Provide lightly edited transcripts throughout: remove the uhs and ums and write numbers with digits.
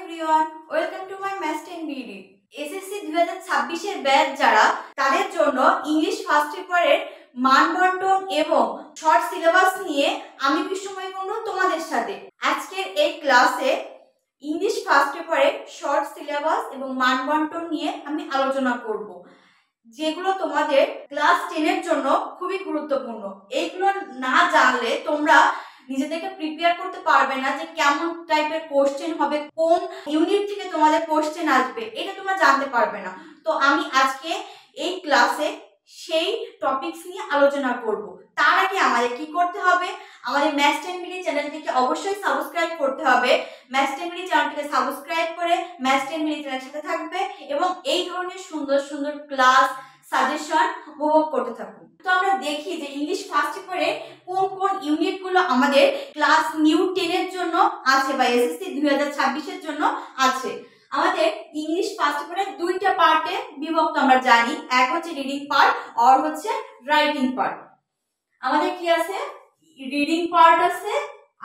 Everyone, welcome to my maths 10 BD. SSC 2026 এর batch যারা, তাদের জন্য ইংলিশ ফার্স্ট পেপারের মান বন্টন এবং শর্ট সিলেবাস নিয়ে আমি বিস্ময় কুণ্ডু তোমাদের সাথে। আজকের এই ক্লাসে ইংলিশ ফার্স্ট পেপারের শর্ট সিলেবাস এবং মান বন্টন নিয়ে আমি আলোচনা করব, যেগুলো তোমাদের ক্লাস 10 এর জন্য খুবই গুরুত্বপূর্ণ। এইগুলো না জানলে তোমরা নিজেদেরকে প্রিপেয়ার করতে পারবে না যে কেমন টাইপের কোশ্চেন হবে, কোন ইউনিট থেকে তোমাদের কোশ্চেন আসবে, এটা তোমরা জানতে পারবে না। তো আমি আজকে এই ক্লাসে সেই টপিকস নিয়ে আলোচনা করব। তার আগে আমাদের কি করতে হবে, আমাদের ম্যাথস 10 বিডি চ্যানেলটিকে অবশ্যই সাবস্ক্রাইব করতে হবে। ম্যাথস 10 বিডি চ্যানেলটিকে সাবস্ক্রাইব করে ম্যাথস 10 বিডি চ্যানেলের সাথে থাকবে এবং এই ধরনের সুন্দর সুন্দর ক্লাস সাজেশন উপভোগ করতে থাকুন। তো আমরা দেখি যে ইংলিশ ফার্স্ট পেপারে কোন কোন ইউনিটগুলো আমাদের ক্লাস নিউ 10 এর জন্য আছে বা এসএসসি 2026 এর জন্য আছে। আমাদের ইংলিশ ফার্স্ট পেপারে দুইটা পার্টে বিভক্ত আমরা জানি, এক হচ্ছে রিডিং পার্ট আর হচ্ছে রাইটিং পার্ট। আমাদের কি আছে, রিডিং পার্ট আছে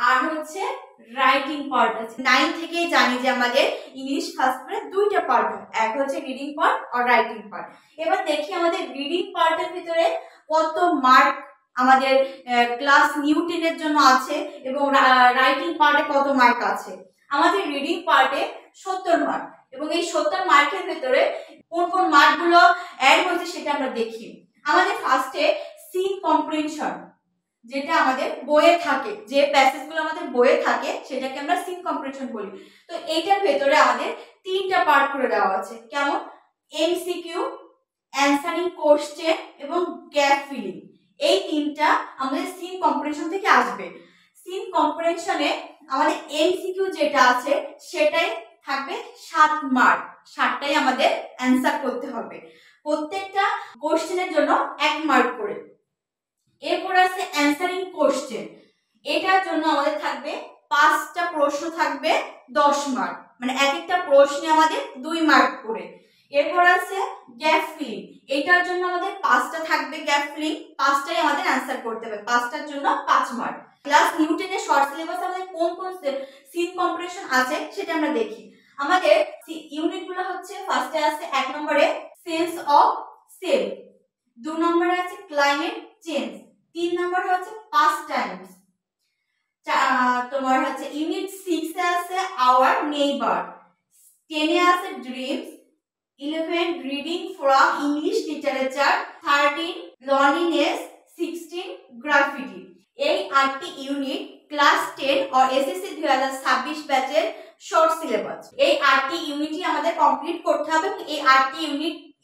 আর হচ্ছে রাইটিং পার্ট আছে। 9 থেকে জানি যে আমাদের ইংলিশ ফার্স্ট পেপারে দুইটা পার্ট হয়, এক হচ্ছে রিডিং পার্ট আর রাইটিং পার্ট। এবার দেখি আমাদের রিডিং পার্টের ভিতরে কত মার্ক আমাদের ক্লাস নিউ 10 এর জন্য আছে এবং রাইটিং পার্টে কত মার্ক আছে। আমাদের রিডিং পার্টে 70 মার্ক এবং এই 70 মার্কের ভিতরে কোন কোন মার্কগুলো অ্যাড হয়েছে সেটা আমরা দেখি। আমাদের ফার্স্টে সিন কম্প্রিহেনশন, যেটা আমাদের বইয়ে থাকে, যে প্যাসেজগুলো আমাদের বইয়ে থাকে সেটাকে আমরা সিন কম্প্রিহেনশন বলি। তো এইটার ভেতরে আমাদের তিনটা পার্ট করে দেওয়া আছে। কেমন? এমসিকিউ, অ্যানসারিং কোশ্চেন এবং গ্যাপ ফিলিং। এই তিনটা আমাদের সিন কম্প্রিহেনশন থেকে আসবে। সিন কম্প্রিহেনশনে আমাদের এমসিকিউ যেটা আছে সেটাই থাকবে 7 মার্ক, 7টাই আমাদের অ্যানসার করতে হবে। প্রত্যেকটা কোশ্চেনের জন্য 1 মার্ক করে। এরপর আছে অ্যানসারিং কোশ্চেন, এটার জন্য আমাদের থাকবে 5টা প্রশ্ন থাকবে 10 মার্ক, মানে এক একটা প্রশ্নে আমাদের 2 মার্ক করে। এরপর আছে গ্যাপ ফিলিং, এটার জন্য আমাদের 5টা থাকবে গ্যাপ ফিলিং, 5টাই আমাদের অ্যানসার করতে হবে, 5টার জন্য 5 মার্ক। ক্লাস নিউ 10 এর শর্ট সিলেবাস আমাদের কোন কোন সিন কম্প্রিহেনশন আছে সেটা আমরা দেখি। আমাদের ইউনিটগুলো হচ্ছে, ফার্স্টে আছে 1 নম্বরে সেন্স অফ সেলফ, 2 নম্বরে আছে ক্লাইমেট চেঞ্জ, 3 নম্বরে হচ্ছে পাস্ট টাইমস, তোমার হচ্ছে ইউনিট 6 এ আছে আওয়ার নেইবার, 10 এ আছে dreams, 11 reading from English literature, 13 loneliness, 16 graffiti. এই 8টি ইউনিট ক্লাস 10 আর এসএসসি 2026 ব্যাচের শর্ট সিলেবাস। এই 8টি ইউনিটই আমাদের কমপ্লিট করতে হবে। এই 8টি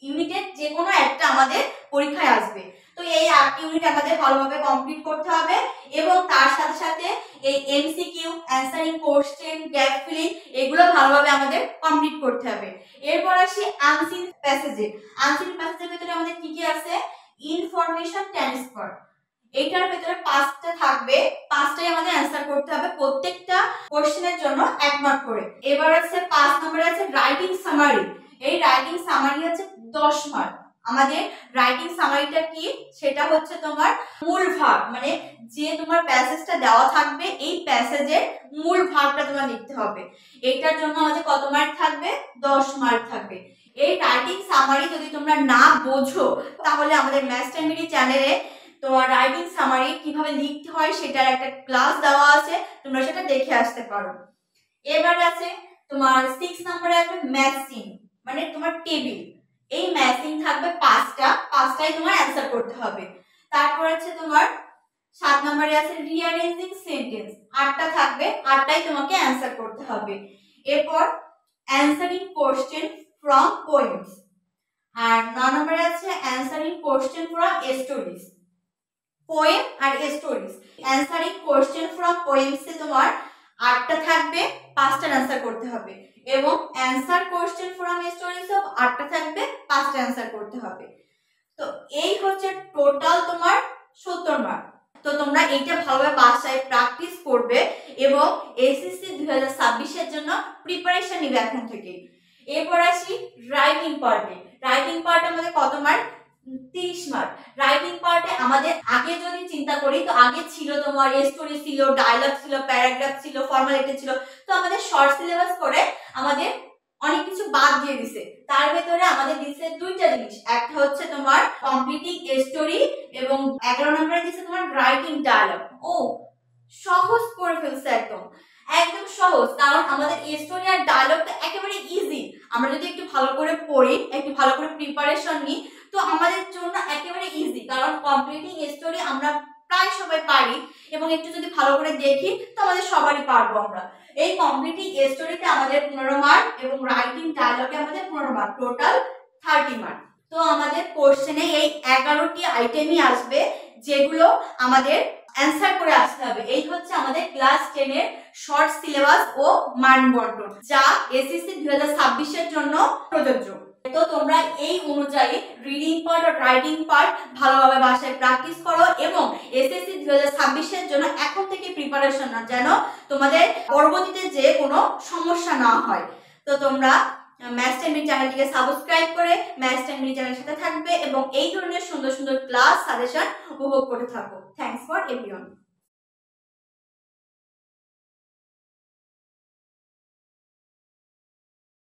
ইউনিটের যে কোনো একটা আমাদের পরীক্ষায় আসবে। তো এই 8টি ইউনিট আমাদের ভালোভাবে কমপ্লিট করতে হবে এবং তার সাথে সাথে এই MCQ, answering question, gap filling এগুলো ভালোভাবে আমাদের কমপ্লিট করতে হবে। এরপর আসি আনসিন প্যাসেজে। আনসিন প্যাসেজের ভিতরে আমাদের কি কি আছে? ইনফরমেশন ট্রান্সফার, এইটার ভিতরে 5টা থাকবে, 5টাই আমাদের অ্যানসার করতে হবে, প্রত্যেকটা কোশ্চেনের জন্য 1 মার্ক করে। এবার আছে 5 নম্বরে আছে রাইটিং সামারি, এই রাইটিং সামারি হচ্ছে 10 মার্ক। আমাদের রাইটিং সামারিটা কি, সেটা হচ্ছে তোমার মূল ভাগ, মানে যে তোমার প্যাসেজটা দেওয়া থাকবে এই প্যাসেজের মূল ভাগটা তোমার লিখতে হবে। এটার জন্য আমাদের কত মার্ক থাকবে? 10 মার্ক থাকবে। এই রাইটিং সামারি যদি তোমরা না বোঝো তাহলে আমাদের ম্যাথস 10 বিডি চ্যানেলে তোমার রাইটিং সামারি কিভাবে লিখতে হয় সেটার একটা ক্লাস দেওয়া আছে, তোমরা সেটা দেখে আসতে পারো। এবার আছে তোমার 6 নম্বরে আছে ম্যাচিং, মানে তোমার টেবিল। এই ম্যাচিং থাকবে 5টাই তোমার অ্যানসার করতে হবে। তারপর আছে তোমার 7 নম্বরে আছে রিঅ্যারেঞ্জিং সেন্টেন্স, 8টা থাকবে, 8টাই তোমাকে অ্যানসার করতে হবে। এরপর অ্যানসারিং কোশ্চেন ফ্রম পোয়েমস, আর 9 নম্বরে আছে answering question from stories. Poem আর স্টোরিজ, অ্যানসারিং কোশ্চেন ফ্রম পোয়েমসে তোমার 8টা থাকবে, 5টার অ্যানসার করতে হবে এবং অ্যানসার কোশ্চেন ফ্রম স্টোরিজ 8টা থাকবে, 5টা অ্যানসার করতে হবে। তো এই হচ্ছে টোটাল তোমার 70 মার্ক। তো তোমরা এইটা ভালোভাবে বাসায় প্র্যাকটিস করবে এবং এসএসসি 2026 এর জন্য প্রিপারেশন নিবে এখন থেকে। এরপর আসি রাইটিং পার্টে। রাইটিং পার্ট আমাদের কত মার্ক? 30 মার্ক। রাইটিং পার্টে আমাদের আগে যদি চিন্তা করি তো আগে ছিল তোমার স্টোরি ছিল, ডায়লগ ছিল, প্যারাগ্রাফ ছিল, ফর্মালিটি ছিল। তো আমাদের শর্ট সিলেবাস করে আমাদের অনেক কিছু বাদ দিয়ে দিছে। তার ভেতরে আমাদের দিছে দুইটা জিনিস, একটা হচ্ছে তোমার কমপ্লিটিং স্টোরি এবং 11 নম্বরে দিছে তোমার রাইটিং ডায়লগ। ও সহজ করে ফেলছে, একদম একদম সহজ, কারণ আমাদের স্টোরি আর ডায়লগটা একেবারে ইজি। আমরা যদি একটু ভালো করে পড়ি, একটু ভালো করে প্রিপারেশন নিই, তো আমাদের জন্য একেবারে ইজি, কারণ কমপ্লিটিং স্টোরি আমরা প্রায় সবাই পারি এবং একটু যদি ভালো করে দেখি তো আমাদের সবারই পারবো আমরা। এই কমপ্লিটিং স্টোরিতে আমাদের 15 মার্ক এবং রাইটিং ডায়লগে আমাদের 15 মার্ক, টোটাল 30 মার্ক। তো আমাদের কোশ্চেনে এই 11টি আইটেমই আসবে, যেগুলো আমাদের অ্যান্সার করে আসতে হবে। এই হচ্ছে আমাদের ক্লাস 10 এর শর্ট সিলেবাস ও মান বন্টন, যা এসএসসি 2026 এর জন্য প্রযোজ্য। তো তোমরা এই অনুযায়ী রিডিং পার্ট আর রাইটিং পার্ট ভালোভাবে বাসায় প্র্যাকটিস করো এবং এসএসসি 2026 এর জন্য এখন থেকে প্রিপারেশন নাও, যেন তোমাদের পরবর্তীতে যে কোনো সমস্যা না হয়। তো তোমরা ম্যাথস 10 মিনিট চ্যানেলটিকে সাবস্ক্রাইব করে ম্যাথস 10 মিনিট চ্যানেলের সাথে থাকবে এবং এই ধরনের সুন্দর সুন্দর ক্লাস সাজেশন উপভোগ করতে থাকো। Thanks for everyone.